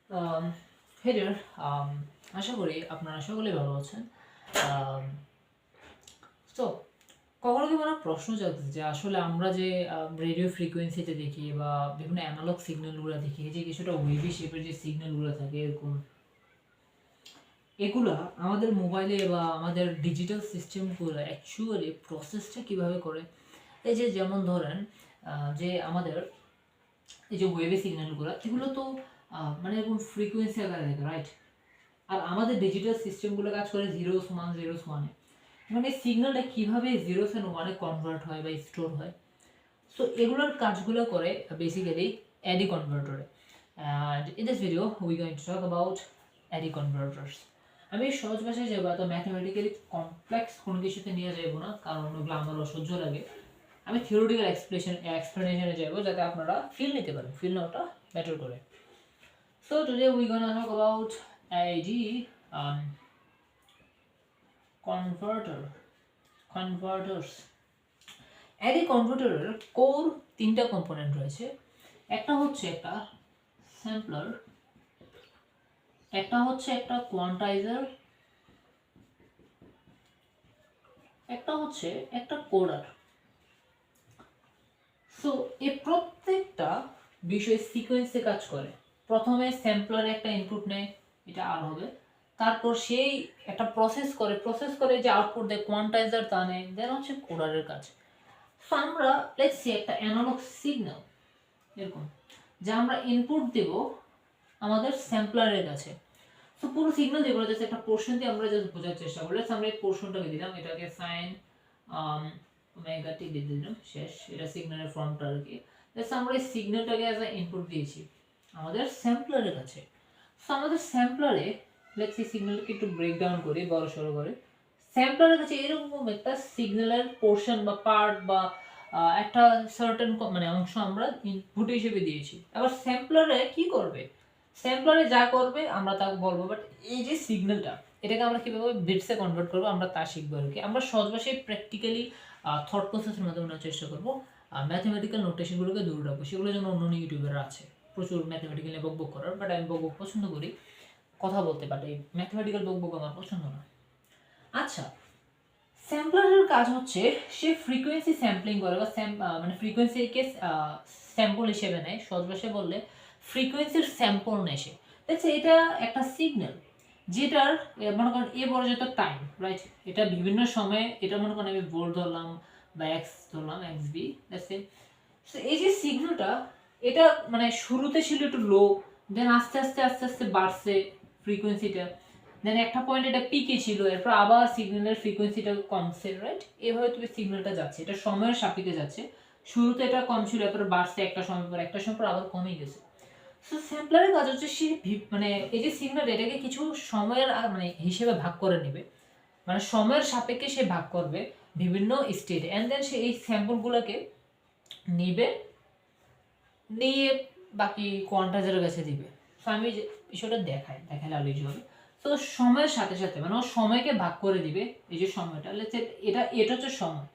Um, hey there, আশা করি আপনারা সকলেই ভালো আছেন। তো কখনো কি মনে প্রশ্ন জাগছে যে আসলে আমরা যে রেডিও ফ্রিকোয়েন্সিতে দেখি বা বিভিন্ন অ্যানালগ সিগন্যালগুলো দেখি, যে কিছুটা ওয়েভি শেপের যে সিগন্যালগুলো থাকে এরকম, এগুলা আমাদের মোবাইলে বা আমাদের ডিজিটাল সিস্টেমগুলো অ্যাকচুয়ালি প্রসেসটা কিভাবে করে। এই যে যেমন ধরেন যে আমাদের এই যে ওয়েভি সিগন্যালগুলো, এগুলো তো মানে এরকম ফ্রিকোয়েন্সি আকারে থাকে, রাইট? আর আমাদের ডিজিটাল সিস্টেমগুলো কাজ করে জিরোস ওয়ানে, মানে সিগন্যালটা কিভাবে জিরোস অ্যান্ড ওয়ানে কনভার্ট হয় বা স্টোর হয়। সো এগুলোর কাজগুলো করে বেসিক্যালি অ্যাডি কনভার্টারে। And in this video we going to talk about AD converters. আমি সহজ ভাষায় যাবো, এত ম্যাথমেটিক্যালি কমপ্লেক্স কোনো কিছুতে নিয়ে যাবো না, কারণ ওগুলো আমার অসহ্য লাগে। আমি থিওরিটিক্যাল এক্সপ্লেনেশনে যাবো, যাতে আপনারা ফিল নিতে পারেন, ফিল নেওয়াটা বেটার করে। So today we gonna talk about AD converter converters. অ্যারে কনভার্টারের কোর তিনটা কম্পোনেন্ট রয়েছে। একটা হচ্ছে একটা স্যাম্পলার, একটা হচ্ছে একটা কোয়ান্টাইজার, একটা হচ্ছে একটা কোডার। সো এই প্রত্যেকটা বিষয় সিকোয়েন্সে কাজ করে। প্রথমে স্যাম্পলারে একটা ইনপুট নেয়, এটা আর হবে, তারপর সেই একটা প্রসেস করে যে আউটপুট দেয় কোয়ান্টাইজার তা নেয়, দেন হচ্ছে কোডারের কাজ। সো আমরা লেটস সি একটা অ্যানালগ সিগন্যাল এরকম, যা আমরা ইনপুট দেব আমাদের স্যাম্পলারের কাছে। সো পুরো সিগন্যাল দেবো জাস্ট একটা পোর্শন দিয়ে আমরা জাস্ট বোঝার চেষ্টা করি। আমরা এই পোর্শনটাকে দিলাম, এটাকে সাইন ওমেগা টি দিয়ে দিলাম, শেষ। এটা সিগন্যালের ফর্মটা আর কি। জাস্ট আমরা এই সিগন্যালটাকে অ্যাজ আ ইনপুট দিয়েছি আমাদের স্যাম্পলারের কাছে। সো আমাদের স্যাম্পলারে লেটস সি সিগন্যালকে একটু ব্রেক ডাউন করি বড় সড়ো করে। স্যাম্পলারের কাছে এরকম একটা সিগন্যালের পোর্শন বা পার্ট বা একটা সার্টেন মানে অংশ আমরা ইনপুট হিসেবে দিয়েছি। এবার স্যাম্পলারে কি করবে? স্যাম্পলারে যা করবে আমরা তা বলবো, বাট এই যে সিগন্যালটা, এটাকে আমরা কিভাবে বিটসে কনভার্ট করবো আমরা তা শিখবো আর কি। আমরা সহজ ভাষায় প্র্যাকটিক্যালি থট প্রসেসের মাধ্যমে নেওয়ার চেষ্টা করবো। ম্যাথমেটিক্যাল নোটেশনগুলোকে দূরে রাখবো, সেগুলোর জন্য অন্য ইউটিউবার আছে প্রচুর ম্যাথমেটিক্যাল বকবক করার, বাট আমি বকবক পছন্দ করি কথা বলতে, বাট এই ম্যাথমেটিক্যাল বকবক আমার পছন্দ না। আচ্ছা, স্যাম্পলারের কাজ হচ্ছে সে ফ্রিকোয়েন্সি স্যাম্পলিং করে বা মানে ফ্রিকোয়েন্সিকে স্যাম্পল হিসেবে নেয়। সহজ ভাষায় বললে ফ্রিকোয়েন্সির স্যাম্পল নেয় সে। দেখছে এটা একটা সিগন্যাল যেটার মনে করেন এ পর্যন্ত টাইম, রাইট? এটা বিভিন্ন সময়ে, এটা মনে করেন আমি ভোল্ট ধরলাম বা এক্স ধরলাম, এক্স বি। সো এই যে সিগন্যালটা, এটা মানে শুরুতে ছিল একটু লো, দেন আস্তে আস্তে আস্তে আস্তে বাড়ছে ফ্রিকোয়েন্সিটা, দেন একটা পয়েন্ট এটা পিকে ছিল, এরপর আবার সিগন্যালের ফ্রিকোয়েন্সিটা কমছে, রাইট? এভাবে তুমি সিগন্যালটা যাচ্ছে, এটা সময়ের সাপেক্ষে যাচ্ছে। শুরুতে এটা কম ছিল, এরপর বাড়ছে একটা সময় পর, একটা সময় পর আবার কমে গেছে। সো স্যাম্পলারের কাজ হচ্ছে সে মানে এই যে সিগন্যাল, এটাকে কিছু সময়ের মানে হিসেবে ভাগ করে নেবে, মানে সময়ের সাপেক্ষে সে ভাগ করবে বিভিন্ন স্টেটে, অ্যান্ড দেন সে এই স্যাম্পলগুলোকে নিবে, নিয়ে বাকি কোয়ান্টাইজারের কাছে দিবে। সো আমি যে বিষয়টা দেখালে আলো হবে। তো সময়ের সাথে সাথে মানে ও সময়কে ভাগ করে দিবে, এই যে সময়টা এটা হচ্ছে সময়।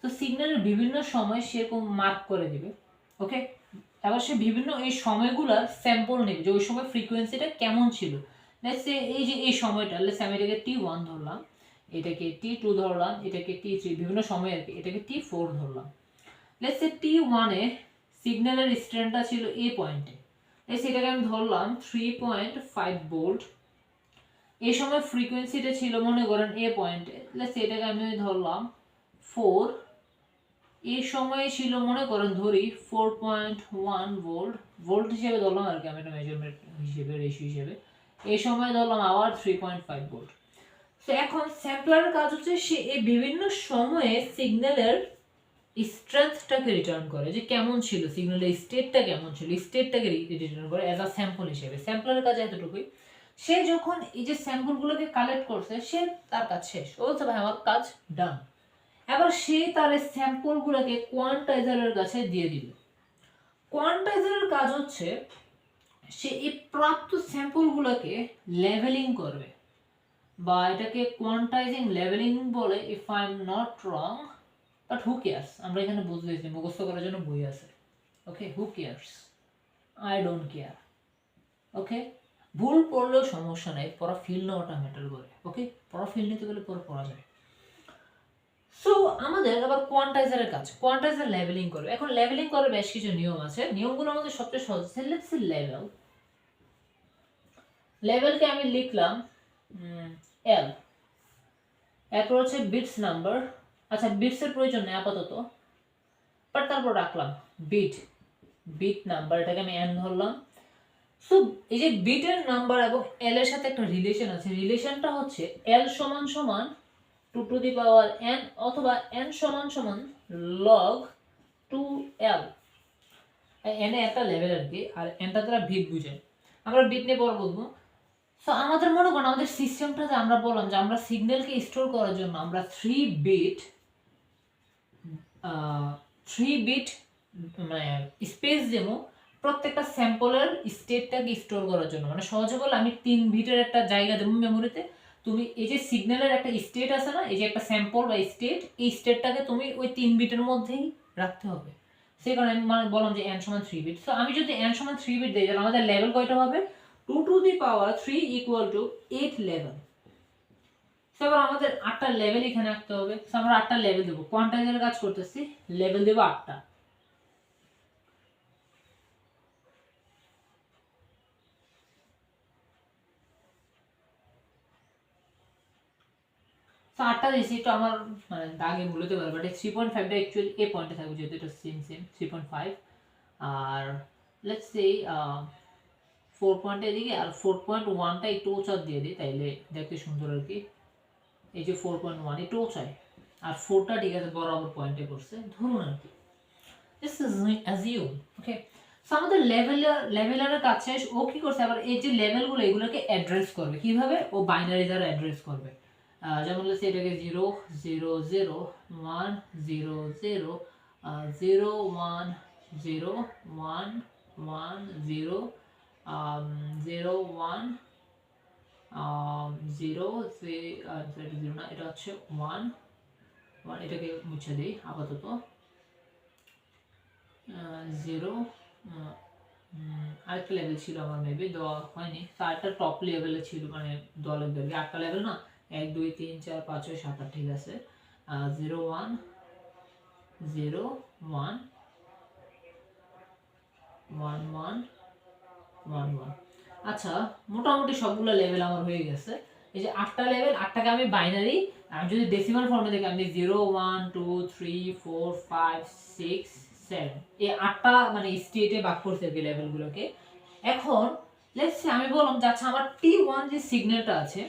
তো সিগন্যালের বিভিন্ন সময় সেরকম মার্ক করে দিবে, ওকে? এবার সে বিভিন্ন এই সময়গুলোর স্যাম্পল নেবে, যে ওই সময় ফ্রিকোয়েন্সিটা কেমন ছিল। লেটস সে এই যে এই সময়টা, লেটস আমি এটাকে T1 ধরলাম, এটাকে T2 ধরলাম, এটাকে T3, বিভিন্ন সময় আর কি, এটাকে T4 ধরলাম। লেটস সে T1 এ সিগন্যালের স্ট্রেন্থটা ছিল এ পয়েন্টে, এটাকে আমি ধরলাম 3.5 ভোল্ট। এই সময় ফ্রিকোয়েন্সিটা ছিল মনে করেন এ পয়েন্টে, লেটস এটাকে আমি ধরলাম 4। এই সময় ছিল মনে করেন ধরি 4.1 ভোল্ট, ভোল্ট হিসেবে ধরলাম আর কি, আমি এটা মেজারমেন্ট হিসেবে রেশিও হিসেবে। এই সময় ধরলাম আবার 3.5 ভোল্ট। তো এখন স্যাম্পলারের কাজ হচ্ছে সে এই বিভিন্ন সময়ে সিগন্যালের স্ট্রেংথটাকে রিটার্ন করে, যে কেমন ছিল সিগন্যালের স্টেটটা, কেমন ছিল স্টেটটাকে রিটার্ন করে অ্যাজ আ স্যাম্পল হিসেবে। স্যাম্পলারের কাজ এতটুকুই। সে যখন এই যে স্যাম্পলগুলোকে কালেক্ট করছে, সে তার কাজ শেষ, ও বলছে ভাই আমার কাজ ডান। এবার সে তার স্যাম্পলগুলোকে কোয়ান্টাইজারের কাছে দিয়ে দিল। কোয়ান্টাইজারের কাজ হচ্ছে সে এই প্রাপ্ত স্যাম্পলগুলোকে লেভেলিং করবে, বা এটাকে কোয়ান্টাইজিং লেভেলিং বলে, if I am not wrong, but who cares, আমরা এখানে বুঝতে দিয়েছি, মুখস্থ করার জন্য বই আছে, okay? Who cares, I don't care, okay? ভুল পড়লেও সমস্যা নাই, পড়া ফিল নেওয়াটা ম্যাটার করে। ওকে, পড়া ফিল নিতে গেলে পড়া যায়। সো আমাদের আবার কোয়ান্টাইজারের কাজ, কোয়ান্টাইজার লেভেলিং করবে। এখন লেভেলিং করার বেশ কিছু নিয়ম আছে, নিয়মগুলো আমাদের সবচেয়ে সহজ। লেটস সি লেভেল, লেভেলকে আমি লিখলাম এল, এরপর হচ্ছে বিটস নাম্বার। আচ্ছা, বিটসের প্রয়োজন নেই আপাতত, বাট তারপর রাখলাম বিট নাম্বার, এটাকে আমি এন ধরলাম। সো এই যে বিটের নাম্বার এবং এল এর সাথে একটা রিলেশন আছে, রিলেশনটা হচ্ছে এল সমান সমান 2 টু দি পাওয়ার n, অথবা n সমান সমান log 2l। n এ একটা লেভেল আর কি, আর nটা দ্বারা বিট বুঝায়। আমরা বিট নিয়ে পরে বলবো। সো আমাদের মনে করেন আমাদের সিস্টেমটাতে আমরা বললাম যে আমরা সিগন্যালকে স্টোর করার জন্য আমরা 3 বিট মানে স্পেস দেবো প্রত্যেকটা স্যাম্পলের স্টেটটাকে স্টোর করার জন্য। মানে সহজে বলে আমি 3 বিটের একটা জায়গা দেবো মেমোরিতে। তুমি এই যে সিগন্যালের একটা স্টেট আছে না, এই যে একটা স্যাম্পল বা স্টেট, এই স্টেটটাকে তুমি ওই 3 বিটের মধ্যেই রাখতে হবে। সেই কারণে আমি মানে বললাম যে n সমান 3 বিট। সো আমি যদি n সমান 3 বিট দিই, তাহলে আমাদের লেভেল কয়টা হবে? 2 to the power 3 equal to 8 level. So এবার আমাদের 8টা লেভেল এখানে রাখতে হবে। সো আমরা 8টা লেভেল দেবো, কোয়ান্টাইজারের কাজ করতেছি, লেভেল দেবো 8টা। সো 8টা দিয়েছি, তো আমার মানে দাগে ভুলতে পারে, বাট 3.5টা অ্যাকচুয়ালি এ পয়েন্টে থাকবে, যেহেতু এটা সেম 3.5। আর লেটস সে 4 পয়েন্টের দিকে, আর 4.1টা একটু উঁচা দিয়ে দিই, তাইলে দেখতে সুন্দর আর কি। এই যে 4.1 একটু উঁচায়, আর 4টা ঠিক আছে বরাবর পয়েন্টে করছে ধরুন আর কি। জাস্ট অ্যাজিউম, ওকে। সো আমাদের লেভেলারের কাজ শেষ। ও কি করছে আবার, এই যে লেভেলগুলো এগুলোকে অ্যাড্রেস করবে কিভাবে? ও বাইনারি দ্বারা অ্যাড্রেস করবে। যেমন হচ্ছে এটাকে 0 0 0 1 0 0 0 1 0 1 1 0 0 1 0 0 না, এটা হচ্ছে 1 1, এটাকে মুছে দিই আপাতত। 0 আরেকটা লেভেল ছিল আমার, মেবি দেওয়া হয়নি। আরেকটা টপ লেভেলে ছিল, মানে দেওয়া লাগবে। 8টা লেভেল না, 1 2 3 4 5 6 7 8, ঠিক আছে। 0 1 0 1 1 1 1 1। আচ্ছা, মোটামুটি সবগুলো লেভেল আমার হয়ে গেছে। এই যে 8টা লেভেল, 8টাকে আমি বাইনারি, আমি যদি ডেসিমাল ফর্মে দেখি, আমি 0 1 2 3 4 5 6 7, এই 8টা মানে স্টেটে ভাগ করতে হবে লেভেলগুলোকে। এখন লেটস সে আমি বললাম যে আচ্ছা আমার T1 যে সিগন্যালটা আছে,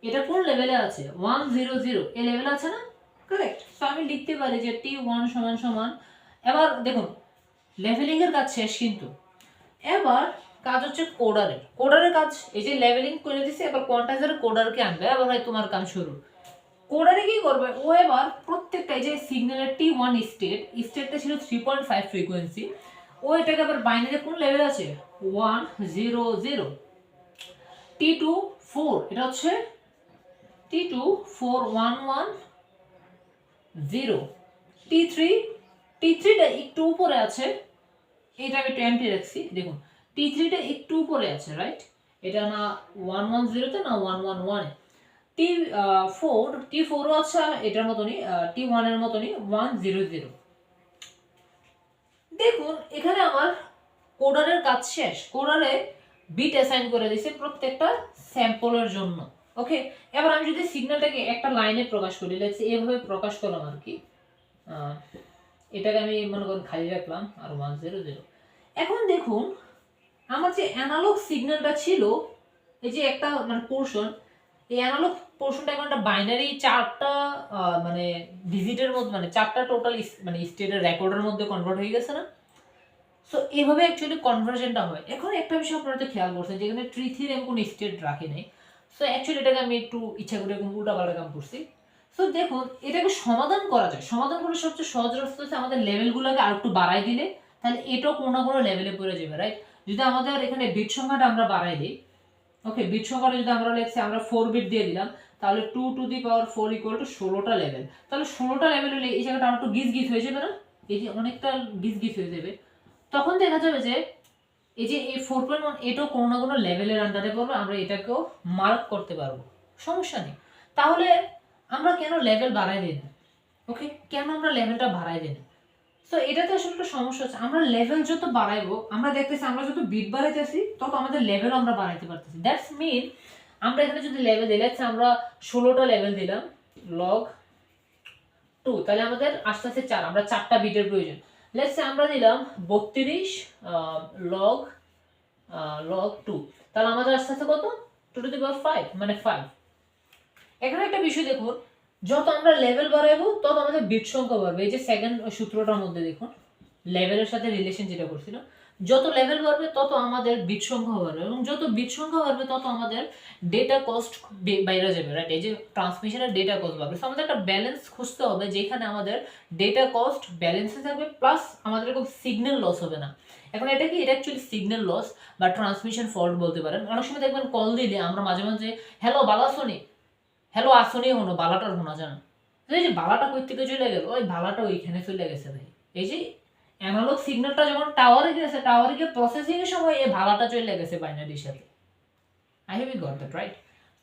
এটা কোন লেভেলে আছে? 1 0 0 এই লেভেলে আছে না? কারেক্ট। সো আমি লিখতে পারি যে T1 সমান সমান, এবার দেখুন লেভেলিং এর কাজ শেষ, কিন্তু এবার কাজ হচ্ছে কোডারের কাজ। এই যে লেভেলিং করে দিছে, এবার কোয়ান্টাইজার কোডারকে আনবে, এবার হয় তোমার কাম শুরু। কোডারে কি করবে? ও এবার প্রত্যেকটা এই যে সিগন্যালের T1 স্টেটটা ছিল 3.5 ফ্রিকোয়েন্সি, ও এটাকে আবার বাইনারি কোন লেভেল আছে? 1 0 0। T2 4, এটা হচ্ছে T2 4 1 1 0। T3টা একটু উপরে আছে, এটা আমি 20 রাখছি। দেখুন T3টা একটু উপরে আছে, রাইট? এটা না 110 তে, না 111 এ। T4 ও আচ্ছা এটার মতনই, T1 এর মতনই 100। দেখুন এখানে আমার কোডারের কাজ শেষ। কোডারে বিট অ্যাসাইন করে দিয়েছে প্রত্যেকটা স্যাম্পলের জন্য। ওকে, এবার আমি যদি সিগন্যালটাকে একটা লাইনে প্রকাশ করি, লেটস এভাবে প্রকাশ করলাম আর কি। এটাকে আমি মনে করেন খালি রাখলাম, আর 100। এখন দেখুন আমার যে অ্যানালগ সিগন্যালটা ছিল, এই যে একটা মানে পোর্শন, এই অ্যানালগ পোর্শনটা এখন একটা বাইনারি 4টা মানে ডিজিটের মধ্যে, মানে 4টা টোটাল মানে স্টেটের রেকর্ডের মধ্যে কনভার্ট হয়ে গেছে না? সো এইভাবে অ্যাকচুয়ালি কনভার্সনটা হয়। এখন একটা বিষয় আপনারা তো খেয়াল করছেন, যেখানে ট্রি আমি কোনো স্টেট রাখি নাই। সো অ্যাকচুয়ালি এটাকে আমি একটু ইচ্ছা করে এরকম উল্টাপাল্টা কাম করছি। সো দেখুন এটাকে সমাধান করা যায়। সমাধান করার সবচেয়ে সহজ রাস্তা হচ্ছে আমাদের লেভেলগুলোকে আর একটু বাড়াই দিলে, তাহলে এটাও কোনো না কোনো লেভেলে পড়ে যাবে, রাইট? যদি আমাদের এখানে বিট সংখ্যাটা আমরা বাড়াই দিই, ওকে, বিট সংখ্যাটা যদি আমরা লেখছি, আমরা 4 বিট দিয়ে দিলাম, তাহলে 2 to the power 4 equal to 16টা লেভেল। তাহলে 16টা লেভেল হলে এই জায়গাটা একটু গিজ হয়ে যাবে না? এই যে অনেকটা গিজ হয়ে যাবে। তখন দেখা যাবে যে এই যে এই 4.1 এটাও কোনো না কোনো লেভেলের আন্ডারে পড়বে, আমরা এটাকেও মার্ক করতে পারবো, সমস্যা নেই। তাহলে আমরা কেন লেভেল বাড়াই দিই না? ওকে, কেন আমরা লেভেলটা বাড়াই দিই না? সো এটাতে আসলে একটা সমস্যা হচ্ছে, আমরা লেভেল যত বাড়াইবো, আমরা দেখতেছি আমরা যত বিট বাড়াইতেছি তত আমাদের লেভেল আমরা বাড়াইতে পারতেছি। দ্যাটস মিন আমরা এখানে যদি লেভেল দিই, লেটস আমরা 16টা লেভেল দিলাম লগ 2, তাহলে আমাদের আস্তে আস্তে 4, আমরা 4টা বিটের প্রয়োজন। লেটস আমরা দিলাম 32 লগ 2, তাহলে আমাদের আস্তে আস্তে কত, 2 টু দি পাওয়ার 5 মানে 5। এখানে একটা বিষয় দেখুন, যত আমরা লেভেল বাড়াইবো তত আমাদের বিট সংখ্যা বাড়বে। এই যে সেকেন্ড সূত্রটার মধ্যে দেখুন, লেভেলের সাথে রিলেশন যেটা করছিল, যত লেভেল বাড়বে তত আমাদের বিট সংখ্যা বাড়বে, এবং যত বিট সংখ্যা বাড়বে তত আমাদের ডেটা কস্ট বাইরে যাবে, রাইট? এই যে ট্রান্সমিশনের ডেটা কস্ট বাড়বে। সো আমাদের একটা ব্যালেন্স খুঁজতে হবে যেখানে আমাদের ডেটা কস্ট ব্যালেন্সে থাকবে, প্লাস আমাদের এরকম সিগন্যাল লস হবে না। এখন এটা কি, এটা অ্যাকচুয়ালি সিগন্যাল লস বা ট্রান্সমিশন ফল্ট বলতে পারেন। অনেক সময় দেখবেন কল দিলে আমরা মাঝে মাঝে হ্যালো বালা শুনি, হ্যালো আসনি হনো, বালাটার শোনা যায় না। এই যে বালাটা কই থেকে চলে গেল, ওই বালাটা ওইখানে চলে গেছে ভাই। এই যে অ্যানালগ সিগন্যালটা যখন টাওয়ারে গেছে, টাওয়ারে গিয়ে প্রসেসিং এর সময় এই ভালাটা চলে গেছে বাইনারির সাথে। I have got that, right?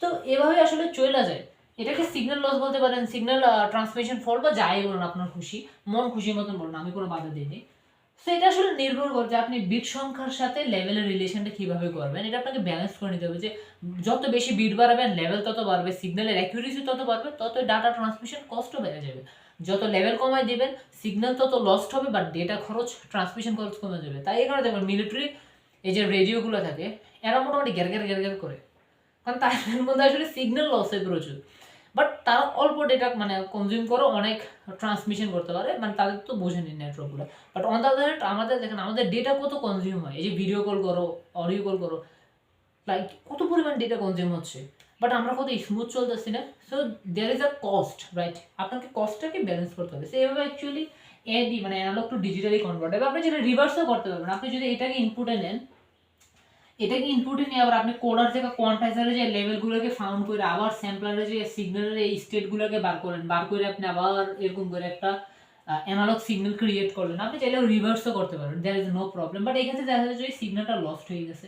তো এভাবে আসলে চলে যায়। এটাকে সিগন্যাল লস বলতে পারেন, সিগন্যাল ট্রান্সমিশন ফল্ট বা যাই বলুন, আপনার খুশি, মন খুশি মতন বলুন, আমি কোনো বাধা দিইনি। সো এটা আসলে নির্ভর করে যে আপনি বিট সংখ্যার সাথে লেভেলের রিলেশনটা কিভাবে করবেন। এটা আপনাকে ব্যালেন্স করে নিতে হবে যে যত বেশি বিট বাড়াবেন লেভেল তত বাড়বে, সিগন্যালের অ্যাকুরেসি তত বাড়বে, তত ডাটা ট্রান্সমিশন কস্টও বেড়ে যাবে। যত লেভেল কমায় দিবেন সিগন্যাল তত লস্ট হবে, বাট ডেটা খরচ, ট্রান্সমিশন খরচ কমে যাবে। তাই এখানে দেখবেন মিলিটারি এই যে রেডিওগুলো থাকে, এরা মোটামুটি গ্যার গ্যার গ্যার গ্যার করে, কারণ তাদের মধ্যে আসলে সিগন্যাল লস হয় প্রচুর। বাট তারা অল্প ডেটা মানে কনজিউম করে অনেক ট্রান্সমিশন করতে পারে, মানে তাদের তো বোঝেনি নেটওয়ার্কগুলো। But on the other hand আমাদের দেখেন আমাদের ডেটা কত কনজিউম হয়, এই যে ভিডিও কল করো, অডিও কল করো, লাইক কত পরিমাণ ডেটা কনজিউম হচ্ছে, বাট আমরা কত স্মুথ চলতেছি না। So there is a cost, right? আপনাকে কস্টটাকে ব্যালেন্স করতে হবে। সো এইভাবে অ্যাকচুয়ালি এডি মানে অ্যানালগ টু ডিজিটালি কনভার্ট হবে। আপনি যেটা রিভার্সও করতে পারবেন, আপনি যদি এটাকে ইনপুটে নেন, এটাকে ইনপুটে নিয়ে আবার আপনি কোডার থেকে কোয়ান্টাইজারে যে লেভেলগুলোকে ফাউন্ড করে আবার স্যাম্পলারে যে সিগন্যালের এই স্টেটগুলোকে বার করেন, বার করে আপনি আবার এরকম করে একটা অ্যানালগ সিগন্যাল ক্রিয়েট করলেন। আপনি চাইলেও রিভার্সও করতে পারবেন, there is no problem. But এক্ষেত্রে দেখা যাচ্ছে যে সিগন্যালটা লস্ট হয়ে গেছে,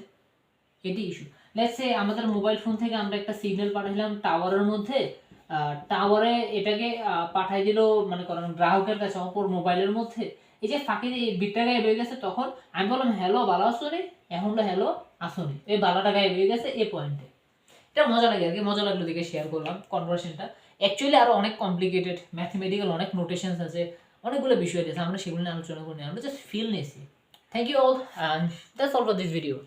এটি ইস্যু। লেটস সে আমাদের মোবাইল ফোন থেকে আমরা একটা সিগন্যাল পাঠাইলাম টাওয়ারের মধ্যে, টাওয়ারে এটাকে পাঠাই দিল মানে করেন গ্রাহকের কাছে অপর মোবাইলের মধ্যে। এই যে ফাঁকে যে বিটটা গায়ে হয়ে গেছে, তখন আমি বললাম হ্যালো বালা আসনি, এখন হ্যালো আসনি, এই বালাটা গায়ে হয়ে গেছে এই পয়েন্টে। এটা মজা লাগে আর কি, মজা লাগলো দেখে শেয়ার করলাম কনভার্সেশনটা। অ্যাকচুয়ালি আরও অনেক কমপ্লিকেটেড ম্যাথমেটিক্যাল অনেক নোটেশনস আছে, অনেকগুলো বিষয় আছে, আমরা সেগুলো নিয়ে আলোচনা করি, আমরা জাস্ট ফিল নিয়েছি। Thank you all, and that's all for this video.